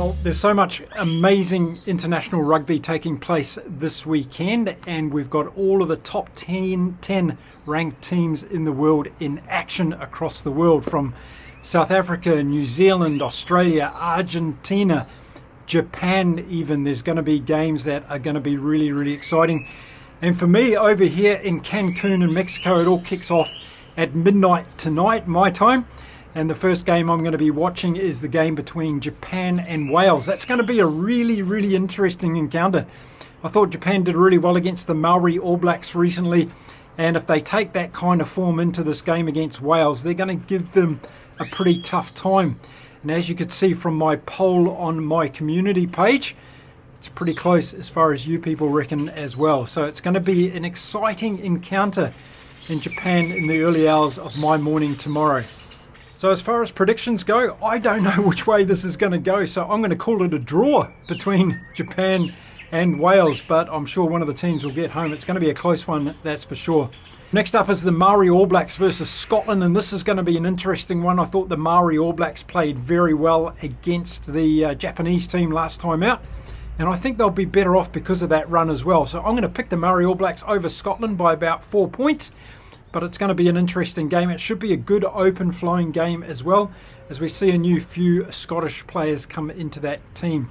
Well, there's so much amazing international rugby taking place this weekend, and we've got all of the top 10 ranked teams in the world in action across the world, from South Africa, New Zealand, Australia, Argentina, Japan even. There's going to be games that are going to be really, really exciting. And for me, over here in Cancun in Mexico, it all kicks off at midnight tonight, my time. And the first game I'm going to be watching is the game between Japan and Wales. That's going to be a really, really interesting encounter. I thought Japan did really well against the Maori All Blacks recently. And if they take that kind of form into this game against Wales, they're going to give them a pretty tough time. And as you could see from my poll on my community page, it's pretty close as far as you people reckon as well. So it's going to be an exciting encounter in Japan in the early hours of my morning tomorrow. So as far as predictions go, I don't know which way this is going to go, so I'm going to call it a draw between Japan and Wales, but I'm sure one of the teams will get home. It's going to be a close one, that's for sure. Next up is the Maori All Blacks versus Scotland, and this is going to be an interesting one. I thought the Maori All Blacks played very well against the Japanese team last time out, and I think they'll be better off because of that run as well. So I'm going to pick the Maori All Blacks over Scotland by about 4 points. But it's going to be an interesting game. It should be a good open flowing game as well, as we see a new few Scottish players come into that team.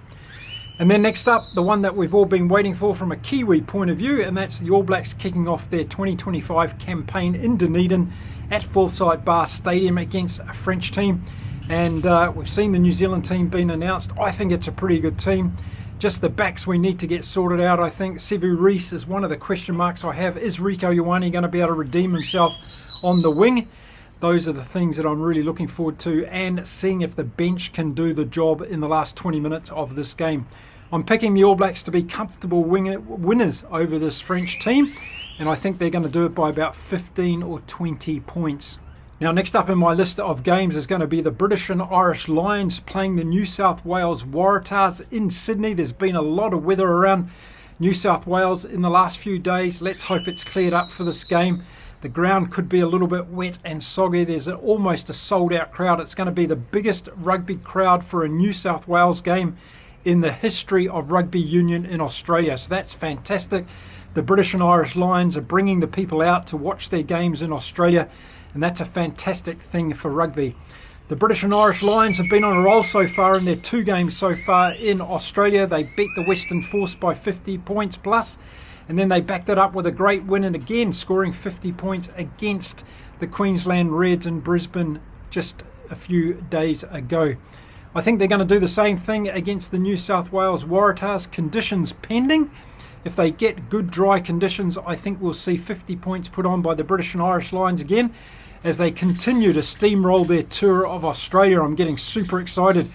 And then next up, the one that we've all been waiting for from a Kiwi point of view, and that's the All Blacks kicking off their 2025 campaign in Dunedin at Forsyth Bar Stadium against a French team. And we've seen the New Zealand team being announced. I think it's a pretty good team. Just the backs we need to get sorted out, I think. Sevu Reece is one of the question marks I have. Is Rieko Ioane going to be able to redeem himself on the wing? Those are the things that I'm really looking forward to, and seeing if the bench can do the job in the last 20 minutes of this game. I'm picking the All Blacks to be comfortable winners over this French team, and I think they're going to do it by about 15 or 20 points. Now, next up in my list of games is going to be the British and Irish Lions playing the New South Wales Waratahs in Sydney. There's been a lot of weather around New South Wales in the last few days. Let's hope it's cleared up for this game. The ground could be a little bit wet and soggy. There's almost a sold-out crowd. It's going to be the biggest rugby crowd for a New South Wales game in the history of rugby union in Australia. So that's fantastic. The British and Irish Lions are bringing the people out to watch their games in Australia, and that's a fantastic thing for rugby. The British and Irish Lions have been on a roll so far in their 2 games so far in Australia. They beat the Western Force by 50 points plus, and then they backed it up with a great win, and again scoring 50 points against the Queensland Reds in Brisbane just a few days ago. I think they're going to do the same thing against the New South Wales Waratahs, conditions pending. If they get good dry conditions, I think we'll see 50 points put on by the British and Irish Lions again as they continue to steamroll their tour of Australia. I'm getting super excited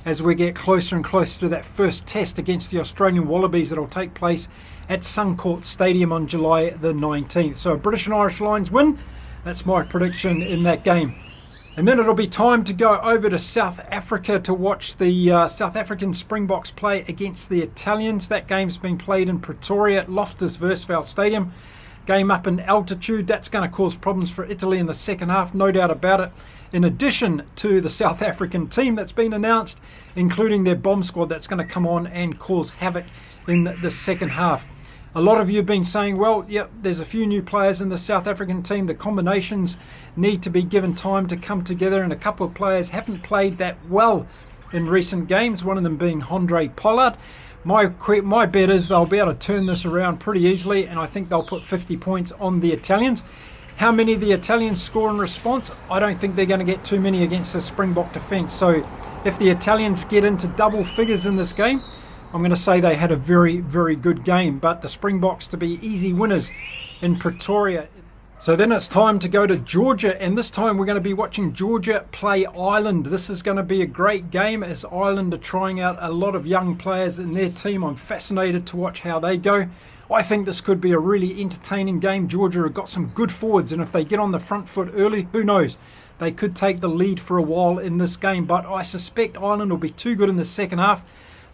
as we get closer and closer to that first test against the Australian Wallabies that will take place at Suncorp Stadium on July the 19th. So a British and Irish Lions win. That's my prediction in that game. And then it'll be time to go over to South Africa to watch the South African Springboks play against the Italians. That game's been played in Pretoria at Loftus Versfeld Stadium. Game up in altitude. That's going to cause problems for Italy in the second half, no doubt about it. In addition to the South African team that's been announced, including their bomb squad that's going to come on and cause havoc in the second half. A lot of you have been saying, well, yep, there's a few new players in the South African team. The combinations need to be given time to come together, and a couple of players haven't played that well in recent games, one of them being Handré Pollard. My bet is they'll be able to turn this around pretty easily, and I think they'll put 50 points on the Italians. How many the Italians score in response? I don't think they're going to get too many against the Springbok defence. So if the Italians get into double figures in this game, I'm going to say they had a very, very good game, but the Springboks to be easy winners in Pretoria. So then it's time to go to Georgia, and this time we're going to be watching Georgia play Ireland. This is going to be a great game as Ireland are trying out a lot of young players in their team. I'm fascinated to watch how they go. I think this could be a really entertaining game. Georgia have got some good forwards, and if they get on the front foot early, who knows? They could take the lead for a while in this game, but I suspect Ireland will be too good in the second half.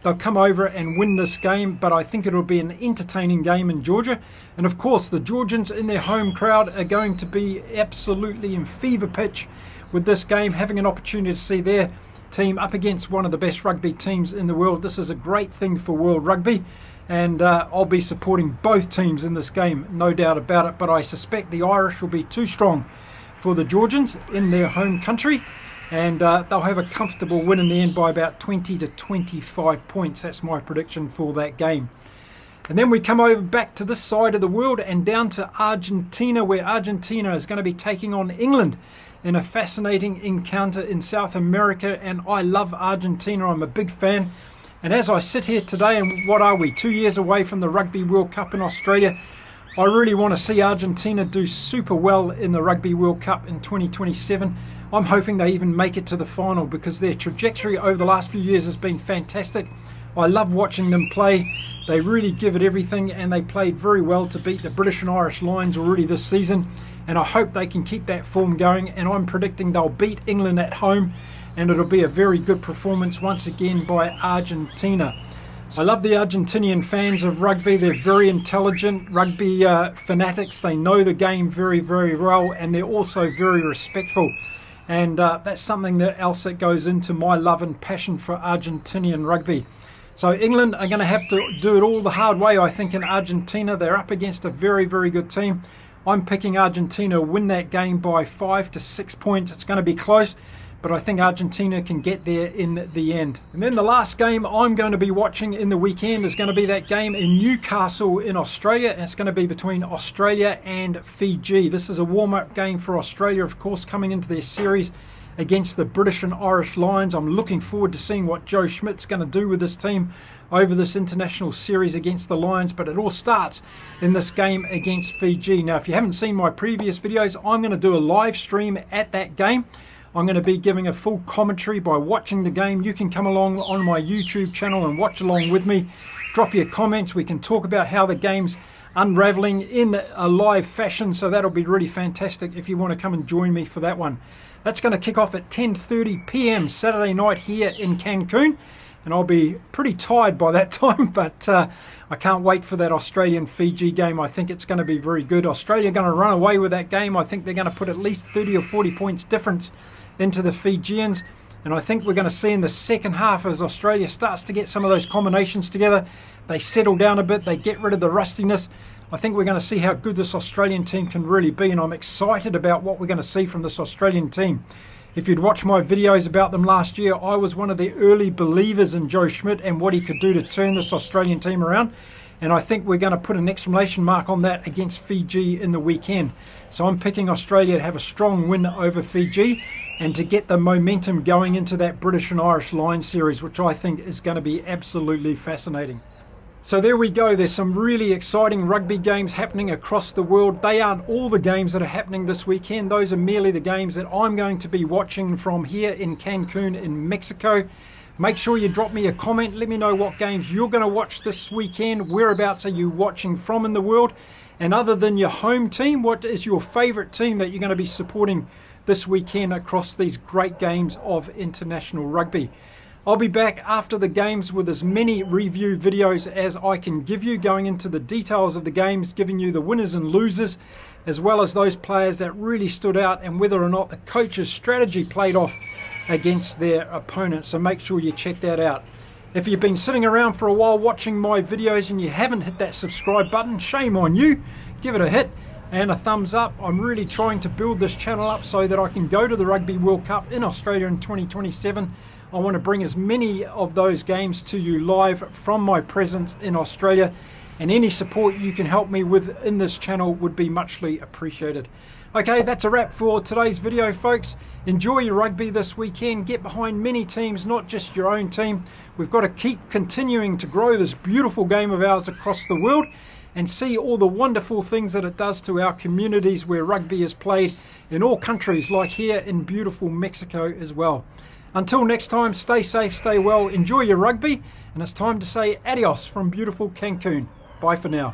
They'll come over and win this game, but I think it'll be an entertaining game in Georgia. And of course, the Georgians in their home crowd are going to be absolutely in fever pitch with this game, having an opportunity to see their team up against one of the best rugby teams in the world. This is a great thing for World Rugby, and I'll be supporting both teams in this game, no doubt about it. But I suspect the Irish will be too strong for the Georgians in their home country, and they'll have a comfortable win in the end by about 20 to 25 points. That's my prediction for that game. And then we come over back to this side of the world and down to Argentina, where Argentina is going to be taking on England in a fascinating encounter in South America. And I love Argentina. I'm a big fan. And as I sit here today, and what are we, 2 years away from the Rugby World Cup in Australia, I really want to see Argentina do super well in the Rugby World Cup in 2027. I'm hoping they even make it to the final, because their trajectory over the last few years has been fantastic. I love watching them play. They really give it everything, and they played very well to beat the British and Irish Lions already this season, and I hope they can keep that form going. And I'm predicting they'll beat England at home, and it'll be a very good performance once again by Argentina. I love the Argentinian fans of rugby. They're very intelligent rugby fanatics. They know the game very, very well, and they're also very respectful. And that's something else that goes into my love and passion for Argentinian rugby. So England are going to have to do it all the hard way, I think, in Argentina. They're up against a very, very good team. I'm picking Argentina to win that game by 5 to 6 points. It's going to be close, but I think Argentina can get there in the end. And then the last game I'm going to be watching in the weekend is going to be that game in Newcastle in Australia. And it's going to be between Australia and Fiji. This is a warm-up game for Australia, of course, coming into their series against the British and Irish Lions. I'm looking forward to seeing what Joe Schmidt's going to do with this team over this international series against the Lions, but it all starts in this game against Fiji. Now, if you haven't seen my previous videos, I'm going to do a live stream at that game. I'm going to be giving a full commentary by watching the game. You can come along on my YouTube channel and watch along with me. Drop your comments. We can talk about how the game's unraveling in a live fashion, so that'll be really fantastic if you want to come and join me for that one. That's going to kick off at 10:30 p.m. Saturday night here in Cancun, and I'll be pretty tired by that time, but I can't wait for that Australian-Fiji game. I think it's going to be very good. Australia are going to run away with that game. I think they're going to put at least 30 or 40 points difference into the Fijians, and I think we're going to see in the second half, as Australia starts to get some of those combinations together, they settle down a bit, they get rid of the rustiness. I think we're going to see how good this Australian team can really be, and I'm excited about what we're going to see from this Australian team. If you'd watched my videos about them last year, I was one of the early believers in Joe Schmidt and what he could do to turn this Australian team around, and I think we're going to put an exclamation mark on that against Fiji in the weekend. So I'm picking Australia to have a strong win over Fiji and to get the momentum going into that British and Irish Lions series, which I think is going to be absolutely fascinating. So there we go. There's some really exciting rugby games happening across the world. They aren't all the games that are happening this weekend. Those are merely the games that I'm going to be watching from here in Cancun in Mexico. Make sure you drop me a comment. Let me know what games you're going to watch this weekend. Whereabouts are you watching from in the world? And other than your home team, what is your favorite team that you're going to be supporting this weekend across these great games of international rugby? I'll be back after the games with as many review videos as I can give you, going into the details of the games, giving you the winners and losers, as well as those players that really stood out and whether or not the coach's strategy played off against their opponents. So make sure you check that out. If you've been sitting around for a while watching my videos and you haven't hit that subscribe button, shame on you. Give it a hit and a thumbs up. I'm really trying to build this channel up so that I can go to the Rugby World Cup in Australia in 2027. I want to bring as many of those games to you live from my presence in Australia, and any support you can help me with in this channel would be muchly appreciated. Okay, that's a wrap for today's video, folks. Enjoy your rugby this weekend. Get behind many teams, not just your own team. We've got to keep continuing to grow this beautiful game of ours across the world and see all the wonderful things that it does to our communities where rugby is played in all countries, like here in beautiful Mexico as well. Until next time, stay safe, stay well, enjoy your rugby, and it's time to say adios from beautiful Cancun. Bye for now.